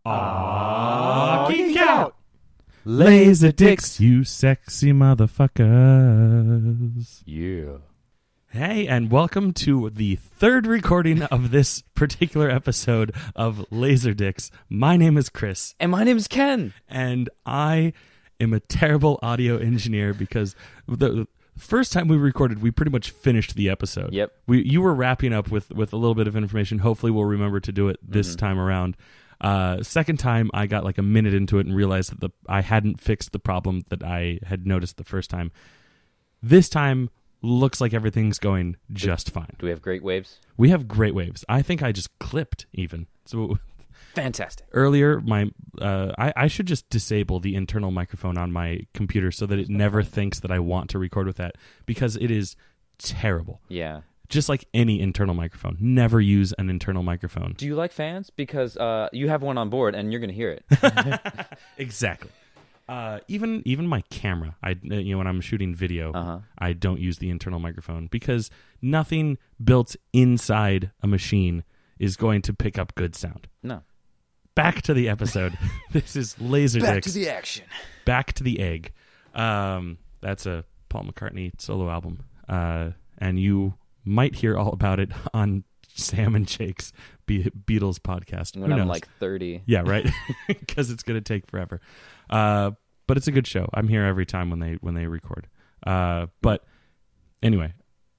Geek out! Laserdicks, you sexy motherfuckers. Yeah. Hey, and welcome to the third recording of this particular episode of Laserdicks. My name is Chris. And my name is Ken. And I am a terrible audio engineer because the first time we recorded, we pretty much finished the episode. Yep. You were wrapping up with a little bit of information. Hopefully we'll remember to do it this time around. Second time, I got like a minute into it and realized that I hadn't fixed the problem that I had noticed the first time. This time, looks like everything's going just fine. Do we have great waves? We have great waves. I think I just clipped even. So Fantastic. earlier, I should just disable the internal microphone on my computer so that it never thinks that I want to record with that, because it is terrible. Yeah. Just like any internal microphone. Never use an internal microphone. Do you like fans? Because you have one on board and you're going to hear it. Exactly. Even my camera, when I'm shooting video, I don't use the internal microphone because nothing built inside a machine is going to pick up good sound. No. Back to the episode. This is Laserdicks. Back to the action. Back to the egg. That's a Paul McCartney solo album. And you might hear all about it on Sam and Jake's Beatles podcast. When I'm like 30. Yeah, right? Because it's going to take forever. But it's a good show. I'm here every time when they record. But anyway,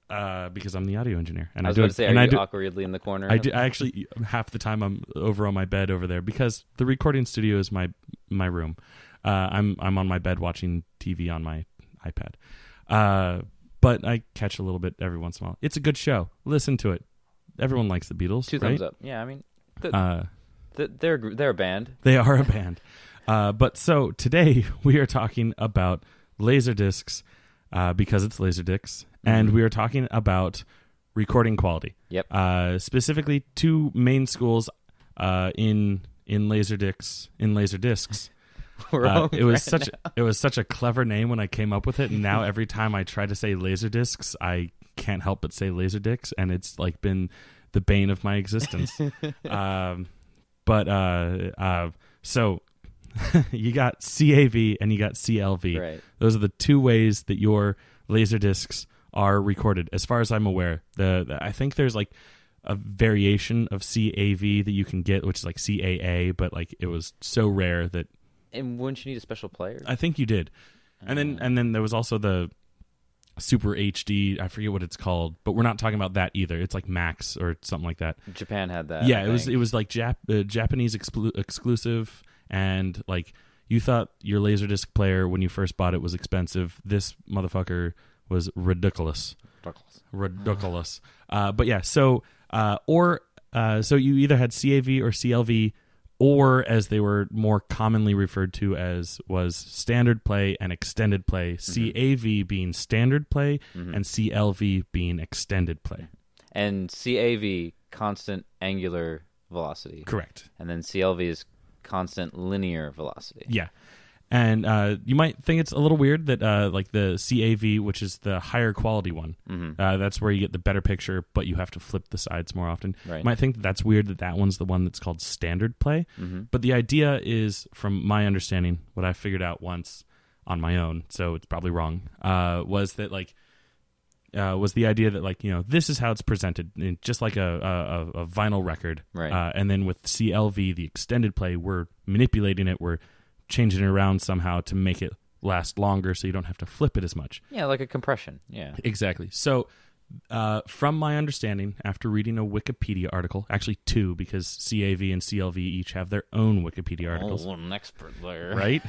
because I'm the audio engineer. And I was about to say, are you awkwardly in the corner? I actually, half the time I'm over on my bed over there because the recording studio is my room. I'm on my bed watching TV on my iPad. But I catch a little bit every once in a while. It's a good show. Listen to it. Everyone likes the Beatles. Two right? thumbs up. Yeah, I mean, they're a band. They are a band. But so today we are talking about Laserdiscs because it's Laserdicks, and we are talking about recording quality. Yep. Specifically, two main schools in Laserdiscs. It was such a clever name when I came up with it, and now every time I try to say Laserdiscs, I can't help but say Laserdicks, and it's like been the bane of my existence. So you got CAV and you got CLV. Right. Those are the two ways that your Laserdiscs are recorded, as far as I'm aware. I think there's like a variation of CAV that you can get, which is like CAA, but like it was so rare that. And wouldn't you need a special player? I think you did. And then there was also the Super HD. I forget what it's called, but we're not talking about that either. It's like Max or something like that. Japan had that. Yeah, it was like Japanese exclusive, and like you thought your Laserdisc player when you first bought it was expensive. This motherfucker was ridiculous. Ridiculous. But yeah, so so you either had CAV or CLV, or as they were more commonly referred to as was standard play and extended play, CAV being standard play and CLV being extended play. And CAV, constant angular velocity. Correct. And then CLV is constant linear velocity. Yeah. And you might think it's a little weird that like the CAV, which is the higher quality one, that's where you get the better picture, but you have to flip the sides more often. Right. You might think that's weird that one's the one that's called standard play. But the idea is, from my understanding, what I figured out once on my own, so it's probably wrong, was that like was the idea that like, this is how it's presented, just like a vinyl record. Right. And then with CLV, the extended play, we're manipulating it, we're changing it around somehow to make it last longer so you don't have to flip it as much. Yeah, like a compression. Yeah. Exactly. So from my understanding, after reading a Wikipedia article, actually two, because CAV and CLV each have their own Wikipedia articles. Oh, an expert there. Right?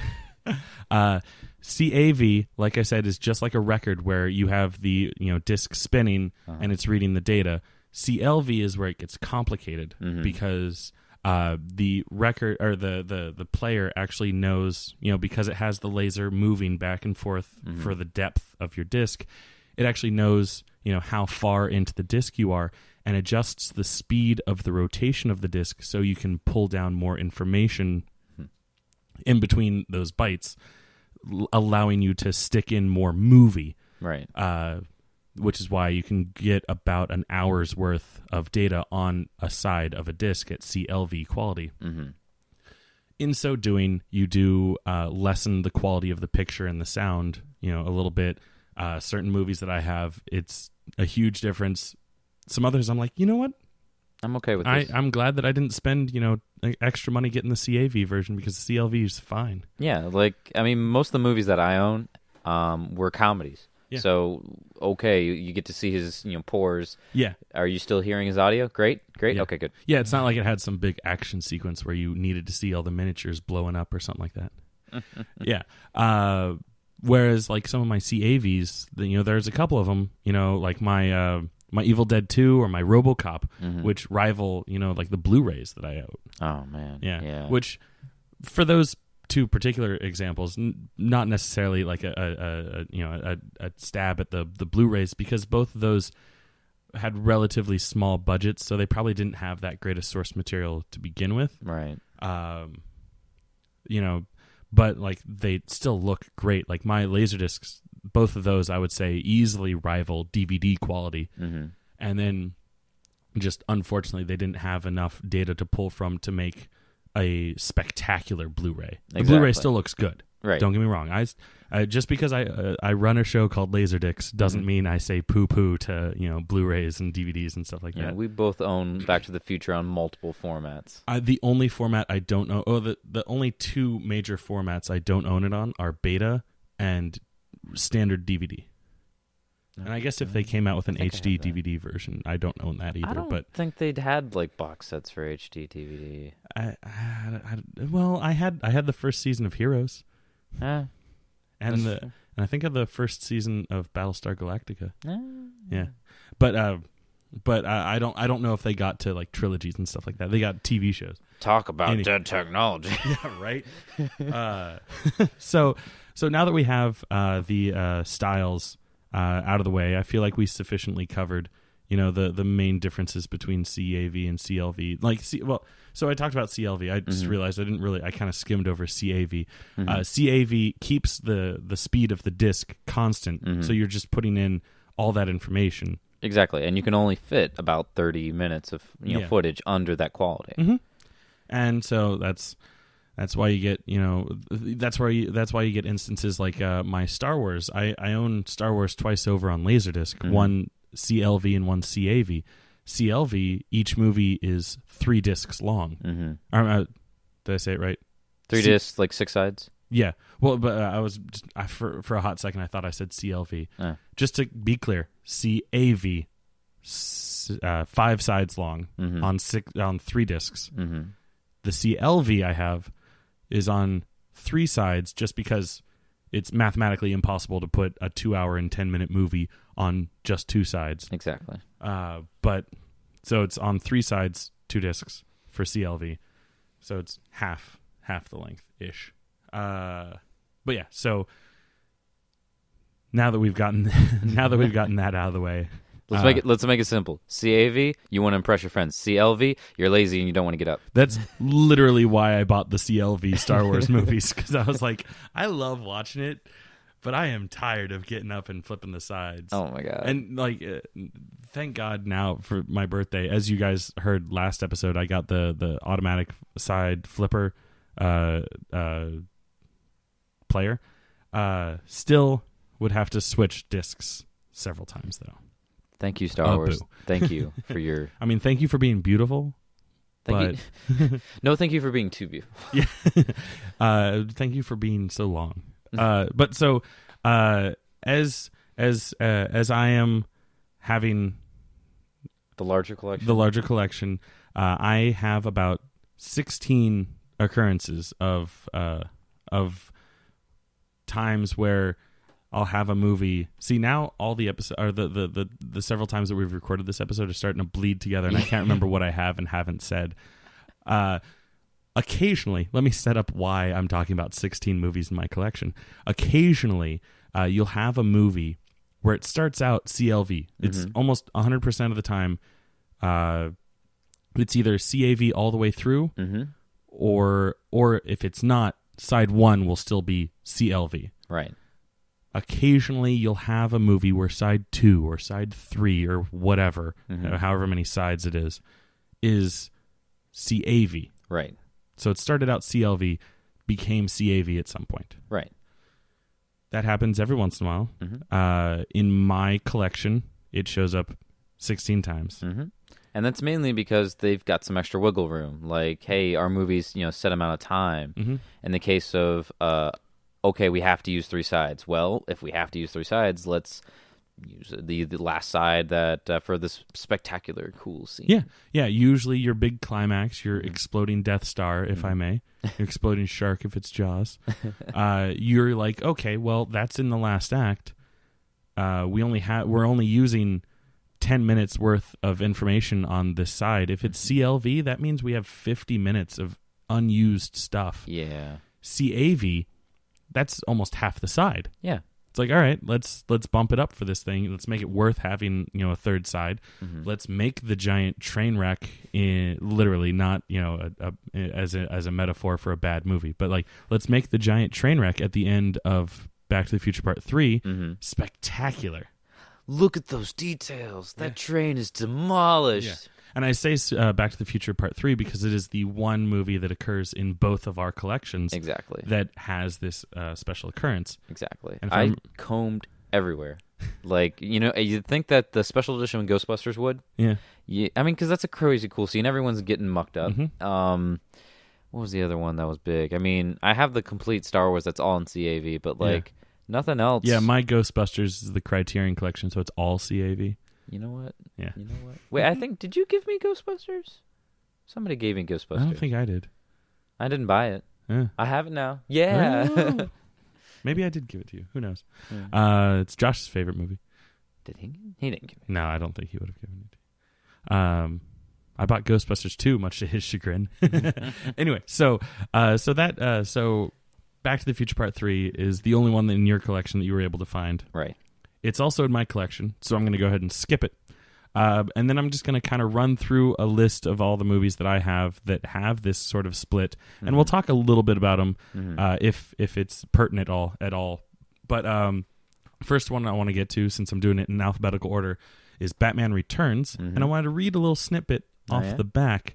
CAV, like I said, is just like a record where you have the disc spinning and it's reading the data. CLV is where it gets complicated because the record or the player actually knows, because it has the laser moving back and forth for the depth of your disc, it actually knows, how far into the disc you are and adjusts the speed of the rotation of the disc so you can pull down more information in between those bytes, allowing you to stick in more movie. Right. Which is why you can get about an hour's worth of data on a side of a disc at CLV quality. in so doing, you do lessen the quality of the picture and the sound, a little bit. Certain movies that I have, it's a huge difference. Some others, I'm like, you know what? I'm okay with this. I'm glad that I didn't spend, extra money getting the CAV version because the CLV is fine. Yeah, most of the movies that I own were comedies. Yeah. So, okay, you get to see his, pores. Yeah. Are you still hearing his audio? Great. Yeah. Okay, good. Yeah, it's not like it had some big action sequence where you needed to see all the miniatures blowing up or something like that. Yeah. Whereas, like, some of my CAVs, there's a couple of them, like my Evil Dead 2 or my RoboCop, which rival, like the Blu-rays that I own. Oh, man. Yeah. Which, for those two particular examples, not necessarily like a stab at the Blu-rays, because both of those had relatively small budgets, so they probably didn't have that great a source material to begin with. Right. But like they still look great. Like my Laserdiscs, both of those I would say easily rival DVD quality. Mm-hmm. And then just unfortunately they didn't have enough data to pull from to make a spectacular Blu-ray. The Blu-ray still looks good. Right. Don't get me wrong. I just because I run a show called Laserdicks doesn't mean I say poo-poo to Blu-rays and DVDs and stuff like that. We both own Back to the Future on multiple formats. The only format I don't know. The only two major formats I don't own it on are beta and standard DVD. And I guess if they came out with an HD DVD version, I don't own that either. I don't think they'd had like box sets for HD DVD. I had the first season of Heroes. And I think of the first season of Battlestar Galactica. Yeah, but I don't know if they got to like trilogies and stuff like that. They got TV shows. Talk about dead technology. Yeah, right. So now that we have the styles out of the way, I feel like we sufficiently covered the main differences between CAV and CLV. So I talked about CLV. I just realized I kind of skimmed over CAV. CAV keeps the speed of the disc constant, so you're just putting in all that information. Exactly, and you can only fit about 30 minutes of footage under that quality. Mm-hmm. And so that's why you get that's why you get instances like my Star Wars. I own Star Wars twice over on Laserdisc. One CLV and one CAV. CLV, each movie is 3 discs long. Did I say it right? 3 discs, like 6 sides? Yeah. Well, but I was for a hot second I thought I said CLV. Just to be clear, CAV, 5 sides long on 3 discs. The CLV I have is on 3 sides, just because it's mathematically impossible to put a 2-hour and 10-minute movie on just 2 sides. Exactly. But so it's on 3 sides, 2 discs for CLV. So it's half the length ish. But yeah, so now that we've gotten that out of the way, let's make it simple. CAV, you want to impress your friends. CLV, you're lazy and you don't want to get up. That's literally why I bought the CLV Star Wars movies, because I was like, I love watching it, but I am tired of getting up and flipping the sides. Oh my god! And like, thank God now for my birthday, as you guys heard last episode, I got the automatic side flipper player. Still would have to switch discs several times though. Thank you, Star Wars. Thank you for your... I mean, thank you for being beautiful. Thank you. No, thank you for being too beautiful. Yeah. Thank you for being so long. But so, as I am having the larger collection, I have about 16 occurrences of times where I'll have a movie. See, now all the episode or the several times that we've recorded this episode are starting to bleed together, and I can't remember what I have and haven't said. Occasionally, let me set up why I'm talking about 16 movies in my collection. Occasionally, you'll have a movie where it starts out CLV. It's almost 100% of the time. It's either CAV all the way through, or if it's not, side 1 will still be CLV. Right. Occasionally, you'll have a movie where side 2 or side 3 or whatever, however many sides it is CAV. Right. So it started out CLV, became CAV at some point. Right. That happens every once in a while. Mm-hmm. In my collection, it shows up 16 times. Mm-hmm. And that's mainly because they've got some extra wiggle room. Like, hey, our movie's, set amount of time. Mm-hmm. In the case of, okay, we have to use 3 sides. Well, if we have to use 3 sides, let's use the last side that for this spectacular, cool scene. Yeah. Usually your big climax, your exploding Death Star, if I may, your exploding shark, if it's Jaws. You're like, okay, well, that's in the last act. We're only using 10 minutes worth of information on this side. If it's CLV, that means we have 50 minutes of unused stuff. Yeah. CAV, that's almost half the side. Yeah. It's like, all right, let's bump it up for this thing. Let's make it worth having, a third side. Mm-hmm. Let's make the giant train wreck literally not, as a metaphor for a bad movie, but like, let's make the giant train wreck at the end of Back to the Future Part 3 spectacular. Look at those details. That train is demolished. Yeah. And I say Back to the Future Part 3 because it is the one movie that occurs in both of our collections. Exactly. That has this special occurrence. Exactly. And I combed everywhere. Like, you'd think that the special edition with Ghostbusters would. Yeah. I mean, because that's a crazy cool scene. Everyone's getting mucked up. Mm-hmm. What was the other one that was big? I mean, I have the complete Star Wars that's all in CAV, but nothing else. Yeah, my Ghostbusters is the Criterion Collection, so it's all CAV. You know what? Yeah. You know what? Wait, did you give me Ghostbusters? Somebody gave me Ghostbusters. I don't think I did. I didn't buy it. Yeah. I have it now. Yeah. Oh. Maybe I did give it to you. Who knows? Yeah. It's Josh's favorite movie. Did he? He didn't give it. No, I don't think he would have given it to you. I bought Ghostbusters 2, much to his chagrin. Anyway, so Back to the Future Part 3 is the only one in your collection that you were able to find. Right. It's also in my collection, so I'm going to go ahead and skip it. And then I'm just going to kind of run through a list of all the movies that I have that have this sort of split, and we'll talk a little bit about them if it's pertinent at all. But first one I want to get to, since I'm doing it in alphabetical order, is Batman Returns, and I wanted to read a little snippet off the back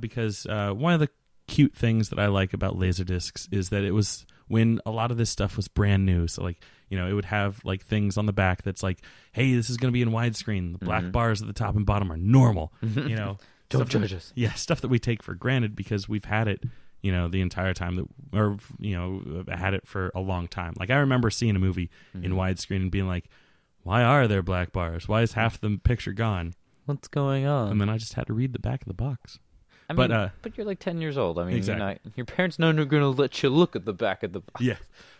because one of the cute things that I like about Laserdiscs is that it was when a lot of this stuff was brand new. So like, it would have like things on the back that's like, hey, this is going to be in widescreen. The black bars at the top and bottom are normal. Don't judge us. Yeah, stuff that we take for granted because we've had it, the entire time had it for a long time. Like I remember seeing a movie in widescreen and being like, why are there black bars? Why is half the picture gone? What's going on? And then I just had to read the back of the box. I mean, but you're like 10 years old. I mean, exactly. Your parents know they're going to let you look at the back of the box. Yeah.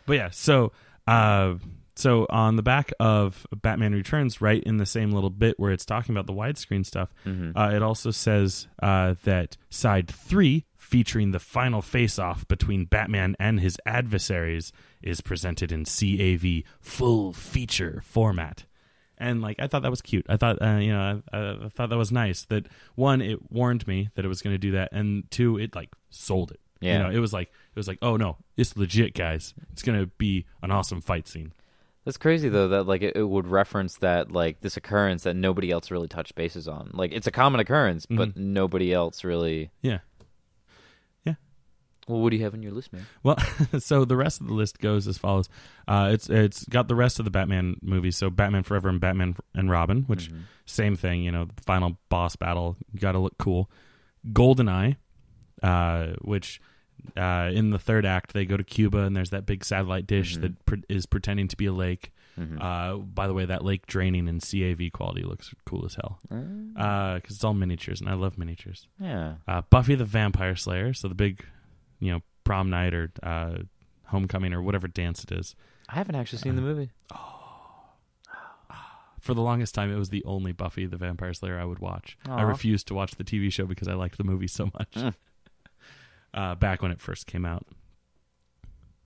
But yeah, so on the back of Batman Returns, right in the same little bit where it's talking about the widescreen stuff, it also says that side 3, featuring the final face-off between Batman and his adversaries, is presented in CAV full feature format. And like I thought that was cute. I thought I thought that was nice. That one, it warned me that it was going to do that, and two, it like sold it. Yeah, it was like, oh no, it's legit, guys. It's going to be an awesome fight scene. That's crazy though that like it would reference that like this occurrence that nobody else really touched bases on. Like it's a common occurrence, but nobody else really. Yeah. Well, what do you have on your list, man? Well, so the rest of the list goes as follows. It's got the rest of the Batman movies. So Batman Forever and Batman and Robin, which same thing. The final boss battle, got to look cool. GoldenEye, which in the third act they go to Cuba and there's that big satellite dish that is pretending to be a lake. By the way, that lake draining in CAV quality looks cool as hell because it's all miniatures and I love miniatures. Yeah. Buffy the Vampire Slayer. So the big. Prom night or homecoming or whatever dance it is. I haven't actually seen the movie. For the longest time, it was the only Buffy the Vampire Slayer I would watch. Aww. I refused to watch the TV show because I liked the movie so much. Back when it first came out.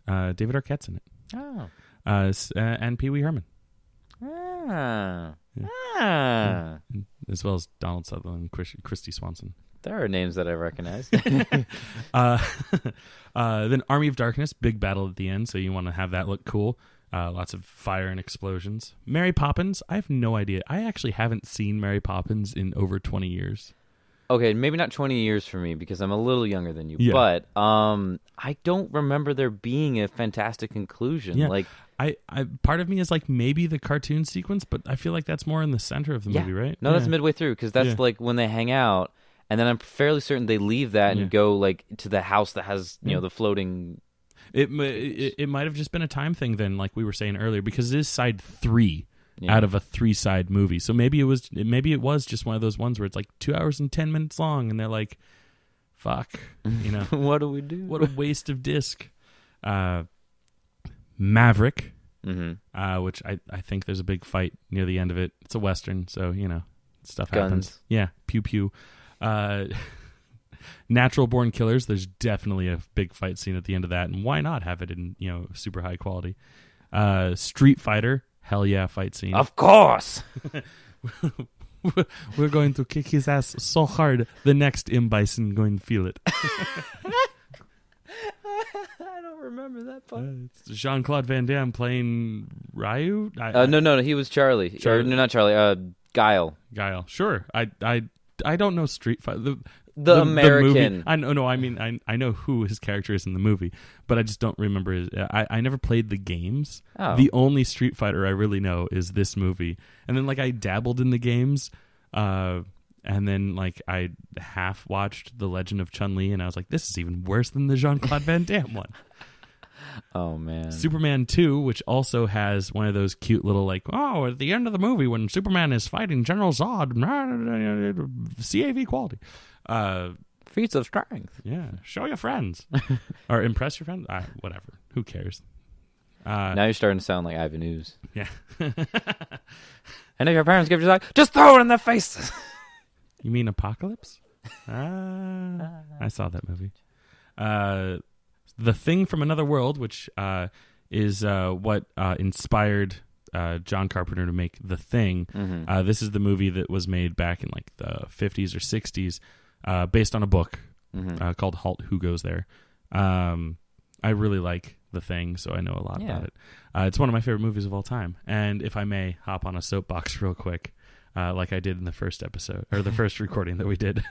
David Arquette's in it. Oh. And Pee Wee Herman. Ah. Yeah. Ah. Yeah. As well as Donald Sutherland and Christy Swanson. There are names that I recognize. Then Army of Darkness, big battle at the end, so you want to have that look cool. Lots of fire and explosions. Mary Poppins, I have no idea. I actually haven't seen Mary Poppins in over 20 years. okay, maybe not 20 years for me because I'm a little younger than you, Yeah. but I don't remember there being a fantastic conclusion. Yeah. Like, I part of me is like maybe the cartoon sequence, but I feel like that's more in the center of the movie, right? No, that's midway through because that's Yeah. like when they hang out, and then I'm fairly certain they leave that and go like to the house that has the floating. It might have just been a time thing then, like we were saying earlier, because it is side 3 out of a 3-side movie. So maybe it was just one of those ones where it's like 2 hours and 10 minutes long, and they're like, "Fuck, What do we do? what a waste of disc." Maverick, which I think there's a big fight near the end of it. It's a Western, so stuff happens. Guns. Yeah, pew pew. Natural Born Killers, there's definitely a big fight scene at the end of that, and why not have it in super high quality? Street Fighter, hell yeah, fight scene. Of course. We're going to kick his ass so hard, the next M. Bison going to feel it. I don't remember that part. It's Jean-Claude Van Damme playing Ryu? No, he was Charlie. Charlie. No, not Charlie. Guile. Guile. Sure. I don't know Street Fighter. The American. I know. No, I mean, I know who his character is in the movie, but I just don't remember his. I never played the games. Oh. The only Street Fighter I really know is this movie, and then like I dabbled in the games, and then like I half watched The Legend of Chun-Li, and I was like, this is even worse than the Jean-Claude Van Damme one. Oh man. Superman 2, which also has one of those cute little like, at the end of the movie when Superman is fighting General Zod, CAV quality. Feats of strength. Yeah, show your friends or impress your friends. Whatever. Who cares? Now you're starting to sound like Ivan Ooze. Yeah. And if your parents give you like, just throw it in their face. You mean Apocalypse? I saw that movie. The Thing from Another World, which is what inspired John Carpenter to make The Thing. Mm-hmm. This is the movie that was made back in like the 50s or 60s, based on a book called Halt, Who Goes There? I really like The Thing, so I know a lot about it. It's one of my favorite movies of all time. And if I may hop on a soapbox real quick, like I did in the first episode or the first recording that we did,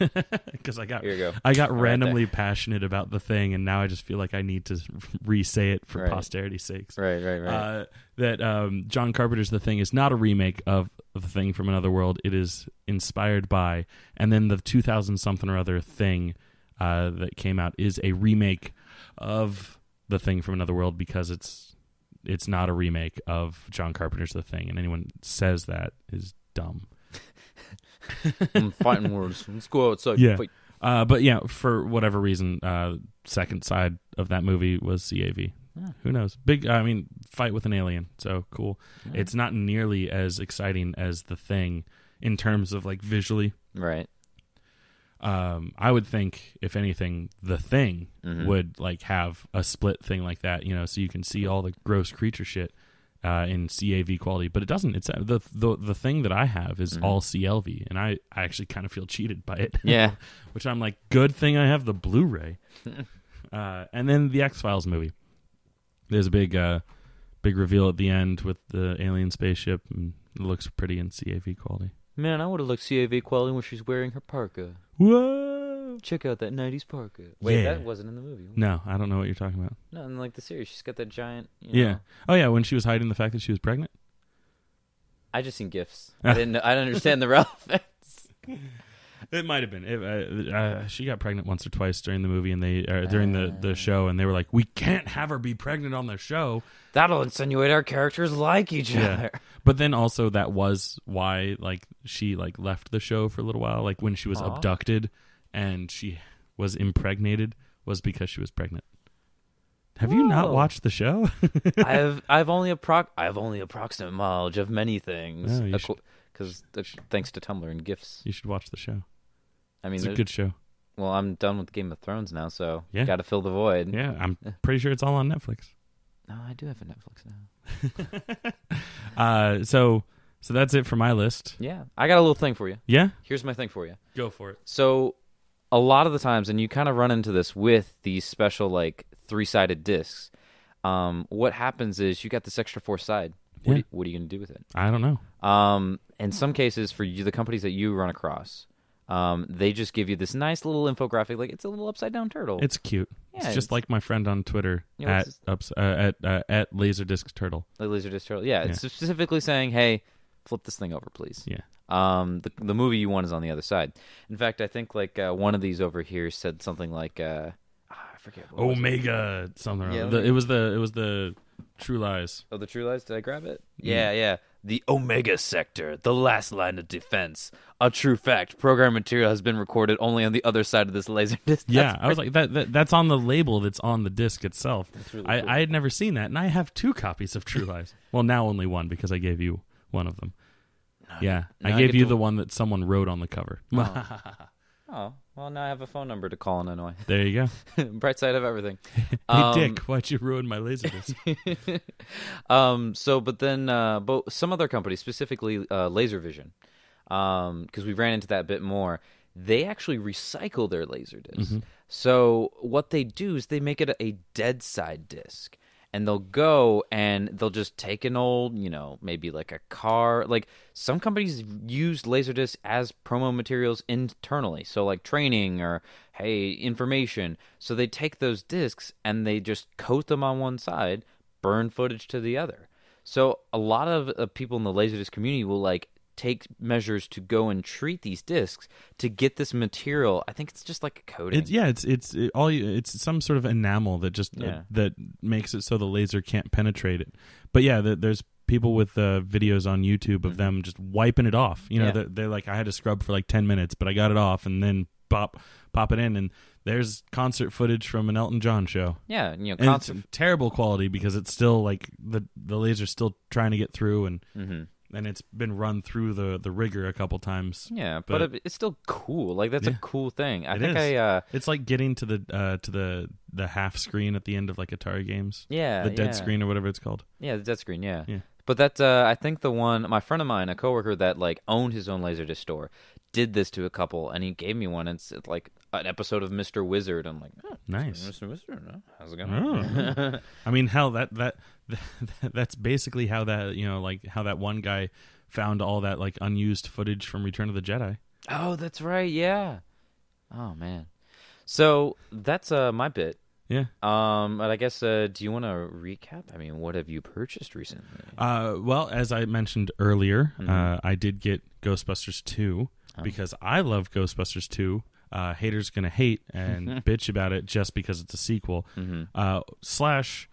because I got randomly passionate about The Thing, and now I just feel like I need to re-say it for posterity's sakes. Right. That John Carpenter's The Thing is not a remake of The Thing from Another World. It is inspired by, and then the 2000 something or other Thing that came out is a remake of The Thing from Another World, because it's not a remake of John Carpenter's The Thing, and anyone says that is dumb. I'm fighting words. Let's go outside. Yeah. Fight. But yeah, for whatever reason, second side of that movie was CAV. Who knows? Fight with an alien. So cool. Yeah. It's not nearly as exciting as The Thing in terms of like visually. Right. I would think, if anything, The Thing would like have a split thing like that, so you can see all the gross creature shit in CAV quality, but it doesn't. It's the thing that I have is all CLV, and I actually kind of feel cheated by it. Yeah. Which I'm like, good thing I have the Blu-ray. And then the X-Files movie. There's a big reveal at the end with the alien spaceship, and it looks pretty in CAV quality. Man, I would have looked CAV quality when she's wearing her parka. Whoa! Check out that 90s parka. Wait, Yeah. that wasn't in the movie. No, I don't know what you're talking about. No, in like the series, she's got that giant. Yeah. Oh yeah, when she was hiding the fact that she was pregnant. I just seen gifs. I didn't understand the relevance. It might have been. She got pregnant once or twice during the movie, and during the show, and they were like, "We can't have her be pregnant on the show. That'll insinuate our characters like each other." But then also that was why like she like left the show for a little while. Like when she was abducted and she was impregnated was because she was pregnant. Have you not watched the show? I've only approximate knowledge of many things. Because thanks to Tumblr and GIFs. You should watch the show. I mean, it's a good show. Well, I'm done with Game of Thrones now, so yeah. Got to fill the void. Yeah, I'm pretty sure it's all on Netflix. No, I do have a Netflix now. So that's it for my list. Yeah, I got a little thing for you. Yeah? Here's my thing for you. Go for it. So a lot of the times, and you kind of run into this with these special like 3-sided discs, what happens is you got this extra 4th side. What are you going to do with it? I don't know. In some cases, for you, the companies that you run across, They just give you this nice little infographic, like it's a little upside down turtle. It's cute. Yeah, it's just like my friend on Twitter at Laserdiscs Turtle. The Laserdisc turtle. Yeah, it's specifically saying, "Hey, flip this thing over, please." Yeah. The movie you want is on the other side. In fact, I think like one of these over here said something like, I forget. What Omega something. Yeah, It was the True Lies. Oh, the True Lies. Did I grab it? Yeah. The Omega Sector, the last line of defense. A true fact. Program material has been recorded only on the other side of this laser disc. Yeah, I was like, that's on the label that's on the disc itself. That's really cool. I had never seen that, and I have 2 copies of True Lies. Well, now only one because I gave you one of them. I gave you the one that someone wrote on the cover. Oh, well, now I have a phone number to call in Illinois. There you go. Bright side of everything. Hey, Dick, why'd you ruin my Laserdisc? But some other companies, specifically Laservision, because we ran into that a bit more, they actually recycle their Laserdiscs. Mm-hmm. So what they do is they make it a dead side disc. And they'll go and they'll just take an old, maybe like a car. Like some companies use Laserdiscs as promo materials internally. So like training or, hey, information. So they take those discs and they just coat them on one side, burn footage to the other. So a lot of people in the Laserdisc community will like take measures to go and treat these discs to get this material. I think it's just like a coating. It's some sort of enamel that just that makes it so the laser can't penetrate it. But yeah, there's people with videos on YouTube of them just wiping it off. They're like, I had to scrub for like 10 minutes, but I got it off, and then pop it in, and there's concert footage from an Elton John show. Yeah, and it's terrible quality because it's still like the laser's still trying to get through, and and it's been run through the rigger a couple times. Yeah, but it's still cool. Like that's a cool thing. It's like getting to the half screen at the end of like Atari games. Yeah, the dead screen or whatever it's called. Yeah, the dead screen. Yeah. But that I think my friend of mine, a coworker that like owned his own Laserdisc store, did this to a couple, and he gave me one. It's like an episode of Mr. Wizard. I'm like, nice, Mr. Wizard. Huh? How's it going? Oh. I mean, hell, that's basically how that how that one guy found all that like unused footage from Return of the Jedi. Oh, that's right. Yeah. Oh man. So that's my bit. Yeah. But I guess do you want to recap? I mean, what have you purchased recently? Well, as I mentioned earlier, I did get Ghostbusters 2 because I love Ghostbusters 2. Haters gonna hate and bitch about it just because it's a sequel. Slash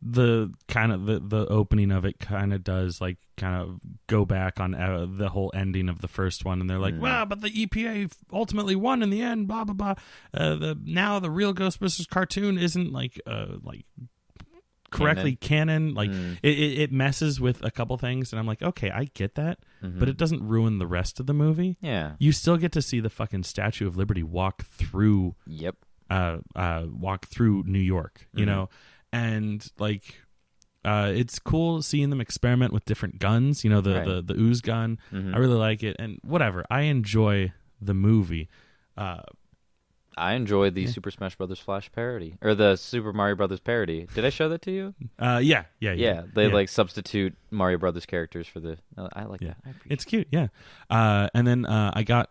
the kind of the opening of it kind of does like kind of go back on the whole ending of the first one, and they're like, well, but the EPA ultimately won in the end, blah blah blah. Now the real Ghostbusters cartoon isn't like correctly canon. Like it messes with a couple things, and I'm like, okay, I get that, but it doesn't ruin the rest of the movie. Yeah, you still get to see the fucking Statue of Liberty walk through. Yep. Walk through New York, you know. And like, it's cool seeing them experiment with different guns. The ooze gun. I really like it, and whatever. I enjoy the movie. I enjoyed the Super Smash Brothers Flash parody or the Super Mario Brothers parody. Did I show that to you? Yeah. They like substitute Mario Brothers characters for the. I like that. It's cute. Yeah. And then I got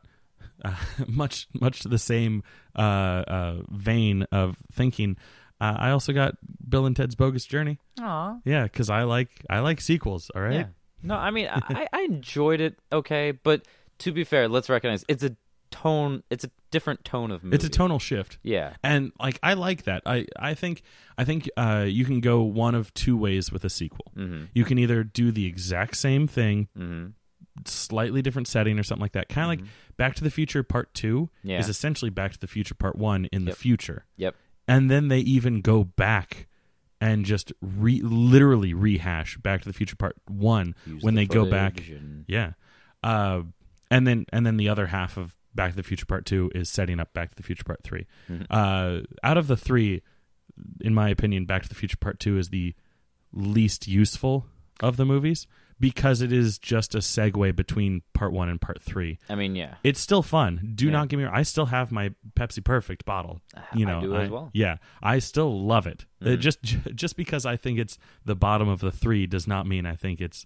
much to the same vein of thinking. I also got Bill and Ted's Bogus Journey. Aw. Yeah, because I like sequels, all right? Yeah. No, I mean, I enjoyed it, okay, but to be fair, let's recognize it's a different tone of movie. It's a tonal shift. Yeah. And, like, I like that. I think you can go one of two ways with a sequel. You can either do the exact same thing, slightly different setting or something like that. Kind of like Back to the Future Part 2 is essentially Back to the Future Part 1 in the future. Yep. And then they even go back and just literally rehash Back to the Future Part 1 when they go back. Yeah. And then the other half of Back to the Future Part 2 is setting up Back to the Future Part 3. Out of the three, in my opinion, Back to the Future Part 2 is the least useful of the movies because it is just a segue between Part 1 and Part 3. I mean, yeah. It's still fun. Do not get me wrong. I still have my Pepsi Perfect bottle. I do as well. Yeah. I still love it. Just because I think it's the bottom of the three does not mean I think it's,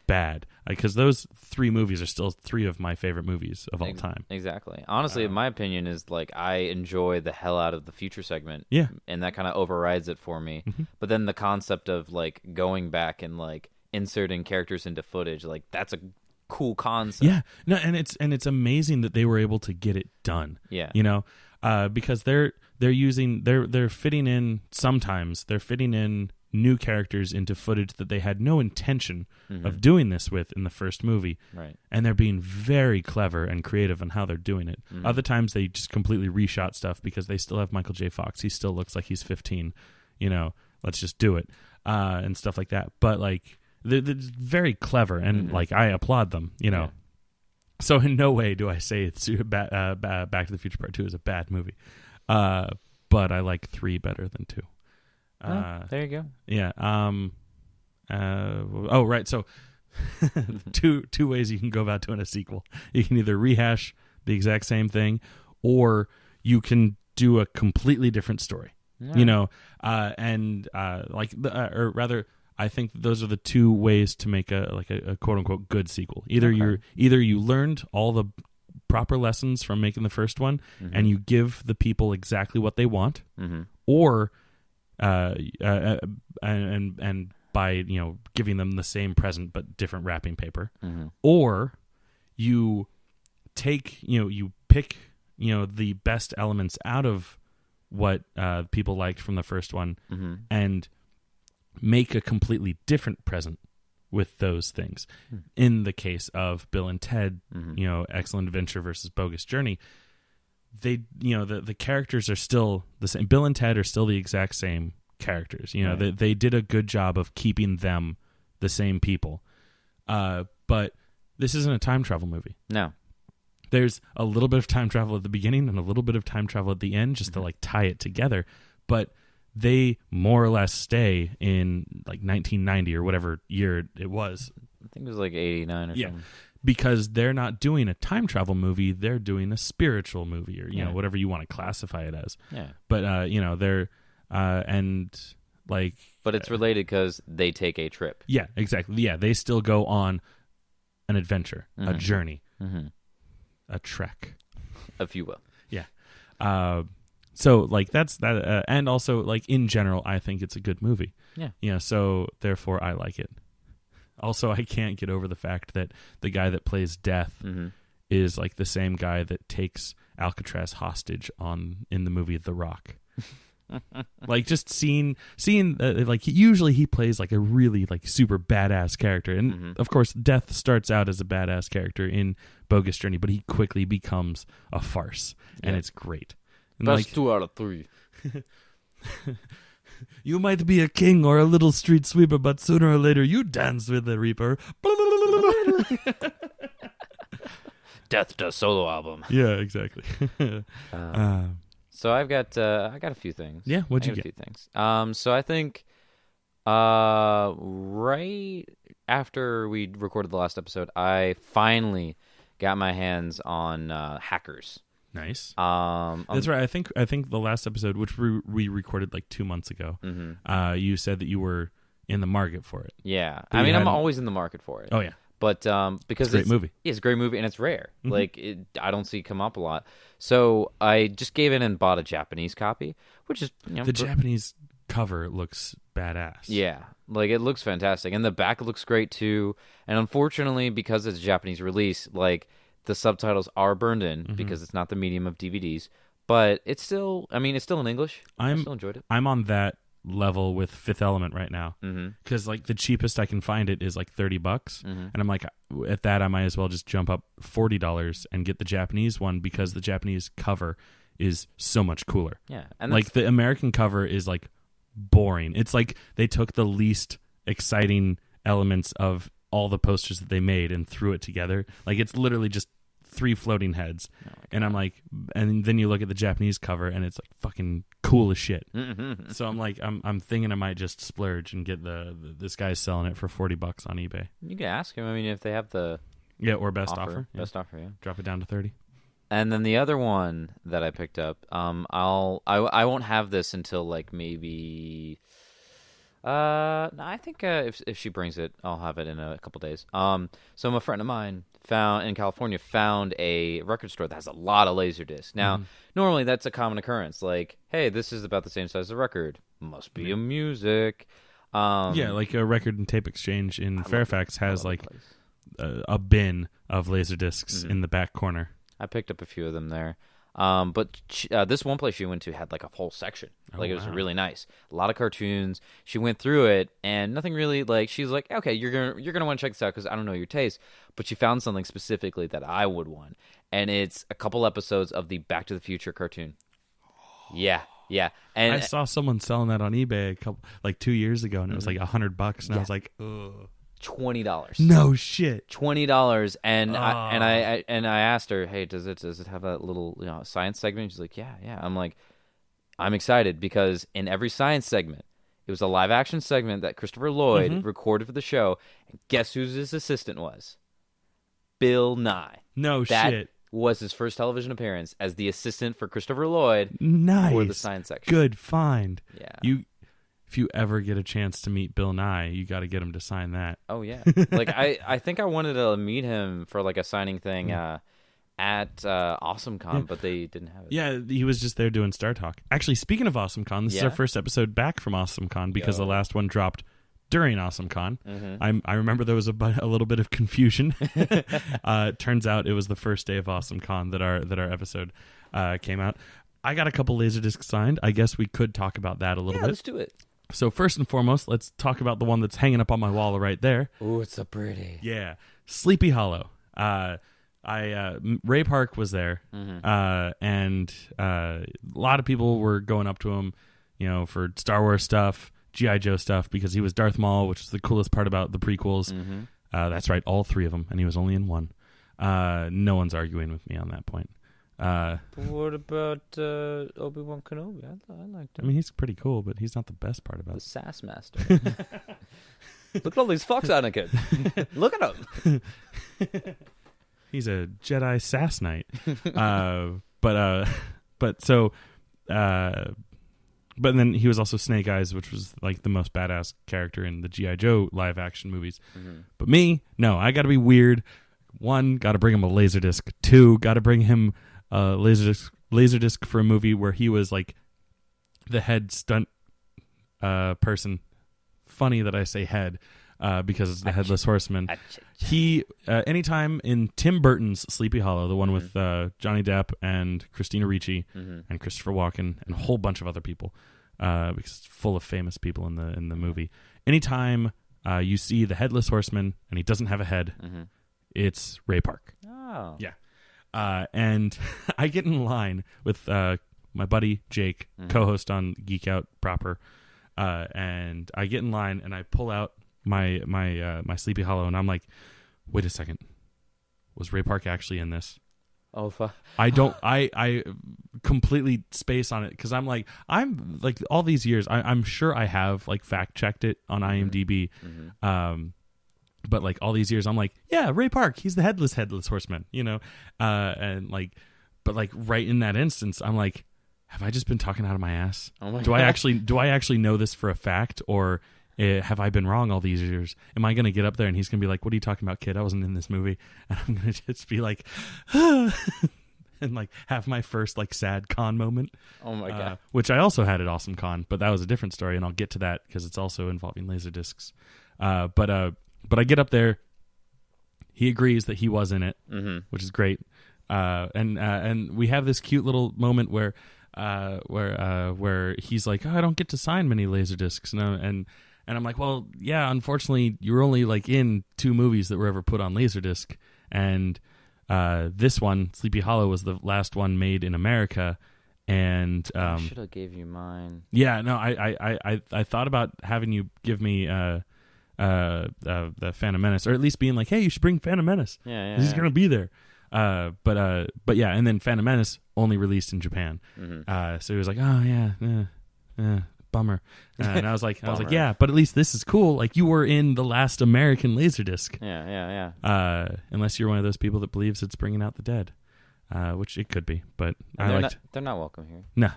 bad, because those 3 movies are still 3 of my favorite movies of all time. Exactly. Honestly, in my opinion, is like I enjoy the hell out of the future segment. Yeah. And that kind of overrides it for me. But then the concept of like going back and like inserting characters into footage, like that's a cool concept. Yeah. No, and it's amazing that they were able to get it done. Yeah. You know, because they're fitting in new characters into footage that they had no intention of doing this with in the first movie. Right. And they're being very clever and creative on how they're doing it. Other times they just completely reshot stuff because they still have Michael J. Fox. He still looks like he's 15. You know, let's just do it. And stuff like that. But like they're very clever, and like I applaud them, you know. Yeah. So in no way do I say it's Back to the Future Part 2 is a bad movie. But I like 3 better than 2. There you go. Yeah. Right. So two ways you can go about doing a sequel. You can either rehash the exact same thing, or you can do a completely different story. Yeah. You know, or rather, I think those are the 2 ways to make a quote unquote good sequel. Either you learned all the proper lessons from making the first one, and you give the people exactly what they want, or and by, you know, giving them the same present but different wrapping paper, or you take, you know, you pick, you know, the best elements out of what people liked from the first one, and make a completely different present with those things. In the case of Bill and Ted, you know, Excellent Adventure versus Bogus Journey, they, you know, the characters are still the same. Bill and Ted are still the exact same characters. You know, they did a good job of keeping them the same people. But this isn't a time travel movie. No. There's a little bit of time travel at the beginning and a little bit of time travel at the end, just to like tie it together. But they more or less stay in like 1990 or whatever year it was. I think it was like 89 or something. Because they're not doing a time travel movie, they're doing a spiritual movie, or, you know, whatever you want to classify it as. Yeah. But, you know, they're, and like... But it's related because they take a trip. Yeah, exactly. Yeah, they still go on an adventure, a journey, a trek. If you will. Yeah. So, like, that's that. And also, like, in general, I think it's a good movie. Yeah. You know, so, therefore, I like it. Also, I can't get over the fact that the guy that plays Death is, like, the same guy that takes Alcatraz hostage in the movie The Rock. Like, just seeing like, usually he plays, like, a really, like, super badass character. And, of course, Death starts out as a badass character in Bogus Journey, but he quickly becomes a farce. And it's great. And Best, like, 2 out of 3. You might be a king or a little street sweeper, but sooner or later you dance with the Reaper. Death does solo album. Yeah, exactly. So I got a few things. Yeah, what'd you get? A few things. So I think right after we recorded the last episode, I finally got my hands on Hackers. Nice. That's right. I think the last episode, which we recorded like 2 months ago, you said that you were in the market for it. Yeah, I mean, I'm always in the market for it. Oh yeah, but because it's a great movie. It's a great movie and it's rare. Like I don't see it come up a lot. So I just gave in and bought a Japanese copy, which is, you know, the Japanese cover looks badass. Yeah, like it looks fantastic, and the back looks great too. And unfortunately, because it's a Japanese release, like, the subtitles are burned in because it's not the medium of DVDs, but it's still, I mean, it's still in English. I still enjoyed it. I'm on that level with Fifth Element right now, because like the cheapest I can find it is like $30, and I'm like, at that I might as well just jump up $40 and get the Japanese one, because the Japanese cover is so much cooler. Yeah, and like the American cover is like boring. It's like they took the least exciting elements of all the posters that they made and threw it together. Like, it's literally just 3 floating heads. And I'm like, and then you look at the Japanese cover and it's like fucking cool as shit. So I'm like, I'm thinking I might just splurge and get this guy's selling it for $40 on eBay. You can ask him. I mean, if they have the or best offer. Yeah. Best offer, yeah. Drop it down to 30. And then the other one that I picked up, I won't have this until like maybe No, I think if she brings it, I'll have it in a couple days. So a friend of mine in California found a record store that has a lot of Laserdiscs. Now, normally that's a common occurrence. Like, hey, this is about the same size as a record. Must be a music. Yeah, like a record and tape exchange in Fairfax has like a bin of Laserdiscs in the back corner. I picked up a few of them there. But this one place she went to had like a whole section. Like, it was really nice. A lot of cartoons. She went through it, and nothing really, like, she's like, okay, you're gonna want to check this out because I don't know your taste. But she found something specifically that I would want, and it's a couple episodes of the Back to the Future cartoon. Yeah. And I saw someone selling that on eBay 2 years ago, and it was like $100, and I was like, ugh. $20. No shit. $20, and I asked her, hey, does it have that little science segment? She's like, yeah. I'm like, I'm excited because in every science segment, it was a live action segment that Christopher Lloyd recorded for the show. And guess who his assistant was? Bill Nye. No shit. That was his first television appearance as the assistant for Christopher Lloyd for the science section. Good find. Yeah. If you ever get a chance to meet Bill Nye, you got to get him to sign that. Oh yeah. Like I think I wanted to meet him for like a signing thing at AwesomeCon, but they didn't have it. Yeah, he was just there doing Star Talk. Actually, speaking of AwesomeCon, this is our first episode back from AwesomeCon because the last one dropped during AwesomeCon. I remember there was a little bit of confusion. Turns out it was the first day of AwesomeCon that our episode came out. I got a couple Laserdiscs signed. I guess we could talk about that a little bit. Let's do it. So first and foremost, let's talk about the one that's hanging up on my wall right there. Ooh, it's so pretty. Yeah, Sleepy Hollow. Ray Park was there, and a lot of people were going up to him, for Star Wars stuff, G.I. Joe stuff, because he was Darth Maul, which was the coolest part about the prequels. That's right, all three of them, and he was only in one. No one's arguing with me on that point. But what about Obi-Wan Kenobi? I liked him. I mean, he's pretty cool, but he's not the best part about the Sass Master. Look at all these fucks, Anakin. Look at him. He's a Jedi Sass Knight. But then he was also Snake Eyes, which was like the most badass character in the G.I. Joe live action movies. But me, no, I got to be weird. One, got to bring him a Laserdisc. Two, got to bring him a Laserdisc for a movie where he was like the head stunt person. Funny that I say head because it's the Headless Horseman. He anytime in Tim Burton's Sleepy Hollow, the one with Johnny Depp and Christina Ricci and Christopher Walken and a whole bunch of other people, because it's full of famous people in the movie. Anytime you see the Headless Horseman and he doesn't have a head, it's Ray Park. Oh. Yeah. And I get in line with my buddy Jake, co-host on Geek Out Proper, and I get in line and I pull out my Sleepy Hollow and I'm like, wait a second, was Ray Park actually in this? Oh, fuck. I completely space on it because I'm like all these years I'm sure I have like fact checked it on IMDb. But like all these years, I'm like, yeah, Ray Park, he's the headless Horseman, and like, but like right in that instance, I'm like, have I just been talking out of my ass? Oh my do God. I actually know this for a fact, or have I been wrong all these years? Am I going to get up there and he's going to be like, what are you talking about, kid? I wasn't in this movie, and I'm going to just be like, and like have my first like sad con moment. Oh my God. Which I also had at AwesomeCon, but that was a different story, and I'll get to that because it's also involving Laserdiscs. But I get up there. He agrees that he was in it, which is great. And we have this cute little moment where he's like, oh, I don't get to sign many Laserdiscs, and I'm like, well, yeah, unfortunately, you're only like in 2 movies that were ever put on Laserdisc, and this one, Sleepy Hollow, was the last one made in America. And I should have gave you mine. Yeah, no, I thought about having you give me the Phantom Menace, or at least being like, hey, you should bring Phantom Menace. Yeah, he's gonna be there. But yeah, and then Phantom Menace only released in Japan. So he was like, oh yeah, bummer. And I was like, yeah, but at least this is cool. Like, you were in the last American Laserdisc. Yeah. Unless you're one of those people that believes it's bringing out the dead, which it could be. But they're not welcome here. No.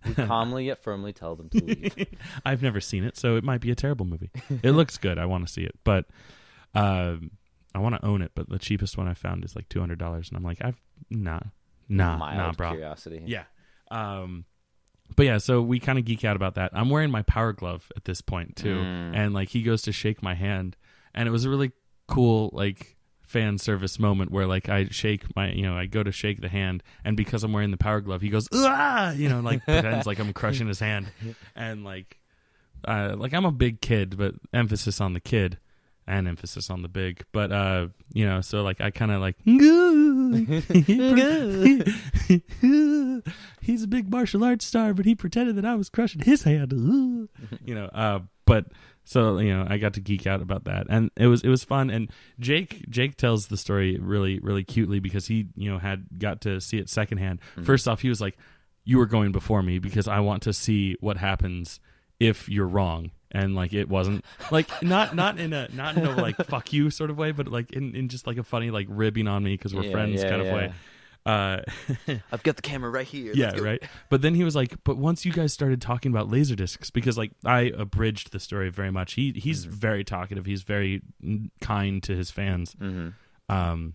We calmly yet firmly tell them to leave. I've never seen it, so it might be a terrible movie. It looks good. I want to see it, but I want to own it. But the cheapest one I found is like $200, and I'm like, nah, bro. Curiosity. Yeah. But yeah, so we kind of geek out about that. I'm wearing my power glove at this point too, and like he goes to shake my hand, and it was a really cool like fan service moment where like I go to shake the hand, and because I'm wearing the power glove, he goes, ah, like pretends like I'm crushing his hand, and like I'm a big kid, but emphasis on the kid and emphasis on the big, but so like I kind of like he's a big martial arts star, but he pretended that I was crushing his hand, but. So, I got to geek out about that, and it was fun. And Jake tells the story really, really cutely because he, got to see it secondhand. Mm-hmm. First off, he was like, you were going before me because I want to see what happens if you're wrong. And like, it wasn't like, not in a like, fuck you sort of way, but like in just like a funny, like ribbing on me because we're friends kind of way. I've got the camera right here. Yeah, right. But then he was like, but once you guys started talking about Laserdiscs, because like I abridged the story very much. He's very talkative. He's very kind to his fans. And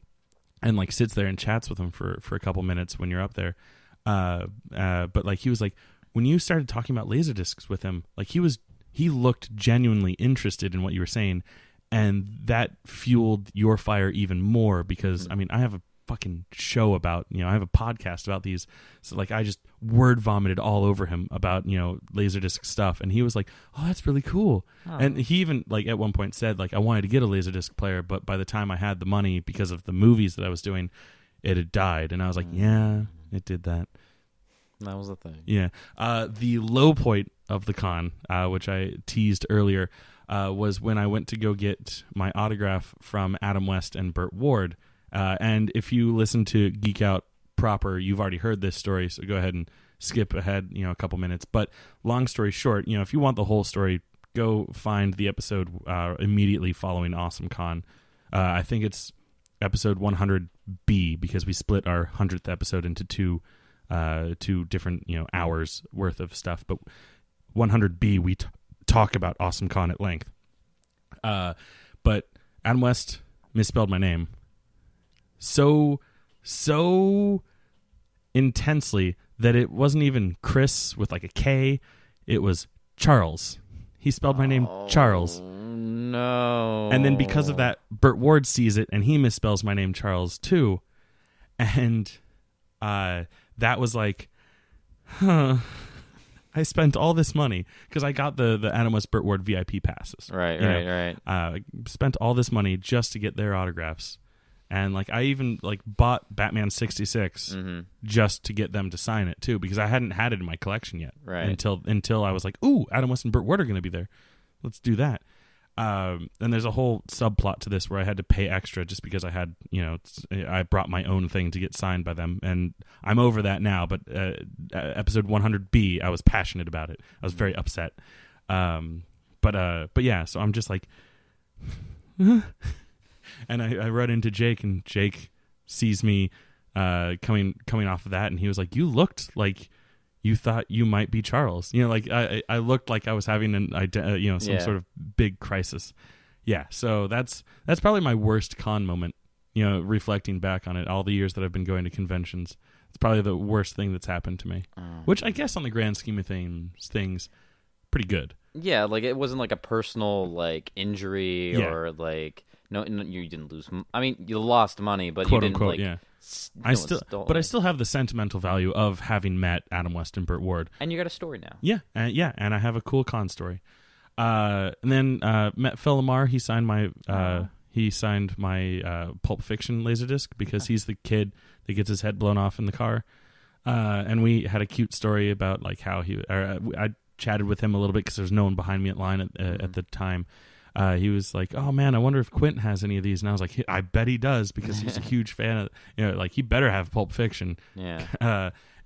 like sits there and chats with them for a couple minutes when you're up there. But like he was like, when you started talking about Laserdiscs with him, like he looked genuinely interested in what you were saying, and that fueled your fire even more because I mean I have a fucking show about, I have a podcast about these, so like I just word vomited all over him about, Laserdisc stuff, and he was like, oh, that's really cool. And he even like at one point said like I wanted to get a Laserdisc player, but by the time I had the money because of the movies that I was doing, it had died. And I was like, yeah, it did that. That was the thing. Yeah. The low point of the con, which I teased earlier, was when I went to go get my autograph from Adam West and Burt Ward. And if you listen to Geek Out proper, you've already heard this story, so go ahead and skip ahead, a couple minutes. But long story short, if you want the whole story, go find the episode immediately following Awesome Con. I think it's episode 100B because we split our 100th episode into two different hours worth of stuff. But 100B, we talk about Awesome Con at length. But Adam West misspelled my name so intensely that it wasn't even Chris with like a K, it was Charles. He spelled my name Charles. No. And then because of that, Burt Ward sees it and he misspells my name Charles too. And that was like, I spent all this money because I got the Adam West Burt Ward VIP passes. Right. Spent all this money just to get their autographs. And like I even like bought Batman 66 just to get them to sign it too, because I hadn't had it in my collection yet. Right. Until I was like, ooh, Adam West and Burt Ward are going to be there. Let's do that. And there's a whole subplot to this where I had to pay extra just because I had, I brought my own thing to get signed by them, and I'm over that now. But episode 100B, I was passionate about it. I was very upset. But yeah, so I'm just like. And I run into Jake, and Jake sees me coming off of that, and he was like, "You looked like you thought you might be Charles." Like I looked like I was having some sort of big crisis. Yeah, so that's probably my worst con moment. Reflecting back on it, all the years that I've been going to conventions, it's probably the worst thing that's happened to me. Which I guess, on the grand scheme of things, pretty good. Yeah, like it wasn't like a personal like injury or like. No, you didn't lose. I mean, you lost money, but quote you didn't unquote, like. Yeah. I still have the sentimental value of having met Adam West and Burt Ward. And you got a story now. Yeah, and I have a cool con story. And then met Phil Lamar. He signed my Pulp Fiction Laserdisc because he's the kid that gets his head blown off in the car. And we had a cute story about like how I chatted with him a little bit because there was no one behind me at line at the time. He was like, "Oh man, I wonder if Quentin has any of these." And I was like, "I bet he does because he's a huge fan of, like he better have Pulp Fiction." Yeah.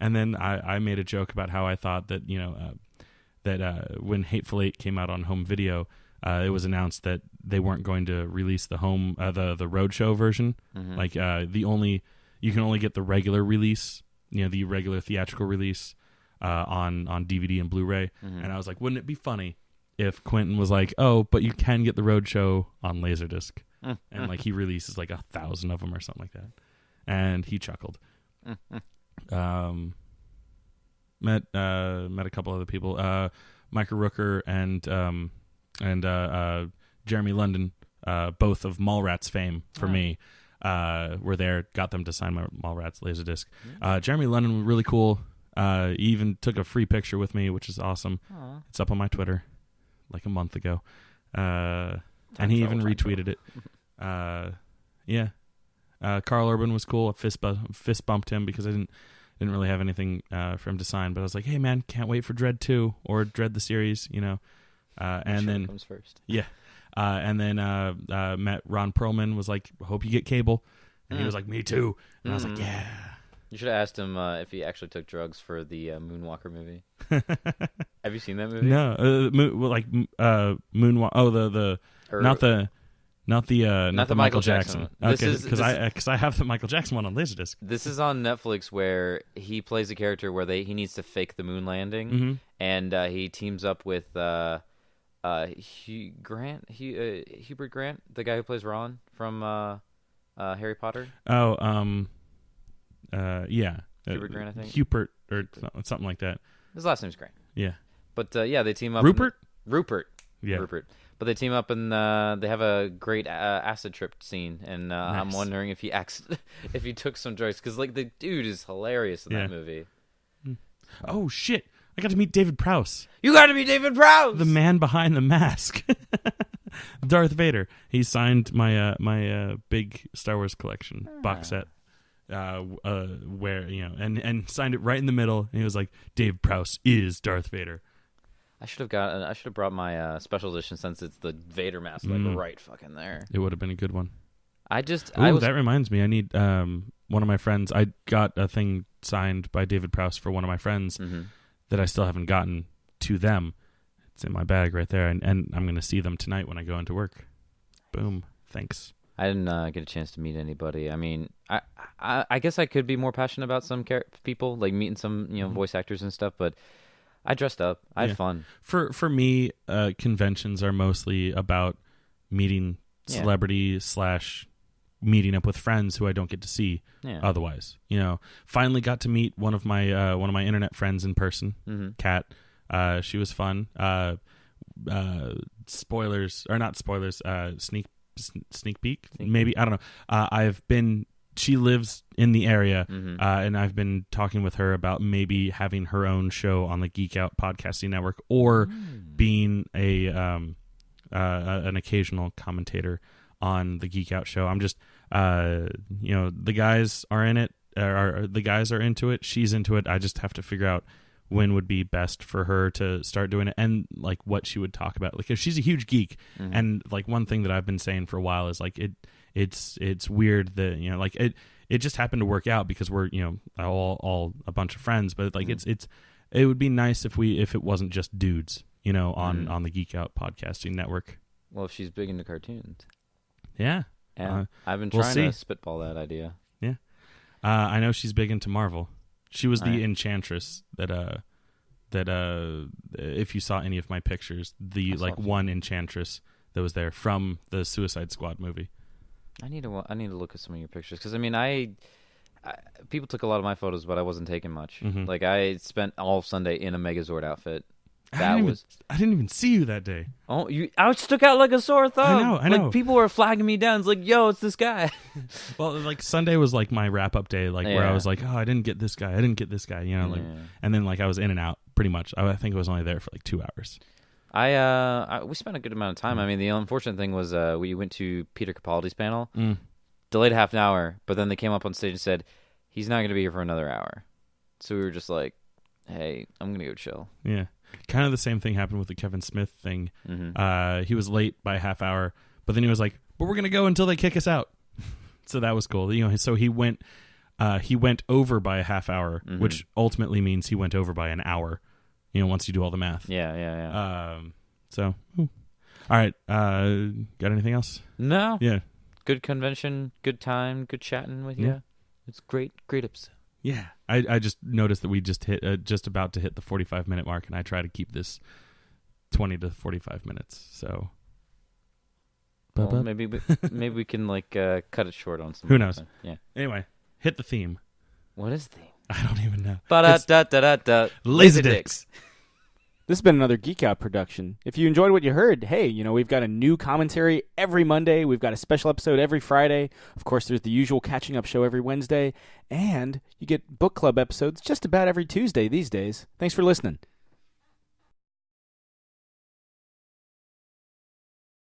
And then I made a joke about how I thought that that when Hateful Eight came out on home video, it was announced that they weren't going to release the roadshow version. Like you can only get the regular release, the regular theatrical release. on DVD and Blu-ray, and I was like, wouldn't it be funny if Quentin was like, oh, but you can get the Roadshow on Laserdisc, and like he releases like 1,000 of them or something like that, and he chuckled. Met a couple other people, Micah Rooker and Jeremy London, both of Mallrats fame for me, were there. Got them to sign my Mallrats Laserdisc. Jeremy London was really cool. He even took a free picture with me, which is awesome. Aww. It's up on my Twitter like a month ago. And he even retweeted it. Yeah. Carl Urban was cool. I fist bumped him because I didn't really have anything for him to sign. But I was like, hey, man, can't wait for Dredd 2 or Dredd the series, you know. And then comes first. Yeah. And then met Ron Perlman, was like, hope you get cable. And he was like, me too. And I was like, yeah. You should have asked him if he actually took drugs for the Moonwalker movie. Have you seen that movie? No, Moonwalker. Oh, not the Michael Jackson. Okay, because I have the Michael Jackson one on Laserdisc. This is on Netflix where he plays a character where he needs to fake the moon landing, and he teams up with Hubert Grant, the guy who plays Ron from Harry Potter. Oh, yeah. Hubert Grant, I think. Hubert or something like that. His last name's Grant. Yeah. But yeah, they team up. Rupert. Yeah. Rupert. But they team up and they have a great acid trip scene, and nice. I'm wondering if he took some drugs, because like the dude is hilarious in that movie. Oh shit! I got to meet David Prowse. You got to meet David Prowse, the man behind the mask, Darth Vader. He signed my big Star Wars collection box set. Where and signed it right in the middle, and he was like, Dave Prowse is Darth Vader. I should have brought my special edition, since it's the Vader mask right fucking there. It would have been a good one. That reminds me, I need one of my friends. I got a thing signed by David Prowse for one of my friends that I still haven't gotten to them. It's in my bag right there, and I'm going to see them tonight when I go into work. Boom. Thanks. I didn't get a chance to meet anybody. I mean, I guess I could be more passionate about some people, like meeting some voice actors and stuff, but I dressed up. I had fun. For me, conventions are mostly about meeting celebrities / meeting up with friends who I don't get to see otherwise. Finally got to meet one of my internet friends in person, Kat. She was fun. Spoilers or not spoilers? Sneak peek, maybe, I don't know. She lives in the area, and I've been talking with her about maybe having her own show on the Geek Out Podcasting Network, or being an occasional commentator on the Geek Out show. I'm just, the guys are in it, the guys are into it. She's into it. I just have to figure out when would be best for her to start doing it, and like what she would talk about. Like, if she's a huge geek, and like one thing that I've been saying for a while is like it's weird that like it just happened to work out because we're all a bunch of friends, but like it would be nice if it wasn't just dudes on the Geek Out Podcasting Network. Well, if she's big into cartoons, yeah, I've been trying to spitball that idea. Yeah, I know she's big into Marvel. She was the Enchantress that if you saw any of my pictures, one Enchantress that was there from the Suicide Squad movie. I need to look at some of your pictures, because I mean, people took a lot of my photos, but I wasn't taking much. Like, I spent all Sunday in a Megazord outfit. I didn't even see you that day. Oh, I stuck out like a sore thumb. I know. Like, people were flagging me down. It's like, yo, it's this guy. Well, like, Sunday was like my wrap up day, like where I was like, oh, I didn't get this guy, and then like I was in and out pretty much. I think I was only there for like 2 hours. We spent a good amount of time. I mean, the unfortunate thing was we went to Peter Capaldi's panel, delayed half an hour, but then they came up on stage and said he's not going to be here for another hour. So we were just like, hey, I'm going to go chill. Yeah. Kind of the same thing happened with the Kevin Smith thing. He was late by a half hour, but then he was like, but we're going to go until they kick us out. So that was cool. So he went over by a half hour, which ultimately means he went over by an hour, once you do all the math. Yeah. So, all right. Got anything else? No. Yeah. Good convention, good time, good chatting with you. Yeah. It's great episode. Yeah. I just noticed that we just about to hit the 45-minute mark, and I try to keep this 20 to 45 minutes. So, well, maybe we can like cut it short on some. Who knows? Time. Yeah. Anyway, hit the theme. What is the theme? I don't even know. Laserdicks. This has been another Geek Out production. If you enjoyed what you heard, hey, we've got a new commentary every Monday. We've got a special episode every Friday. Of course, there's the usual catching up show every Wednesday. And you get book club episodes just about every Tuesday these days. Thanks for listening.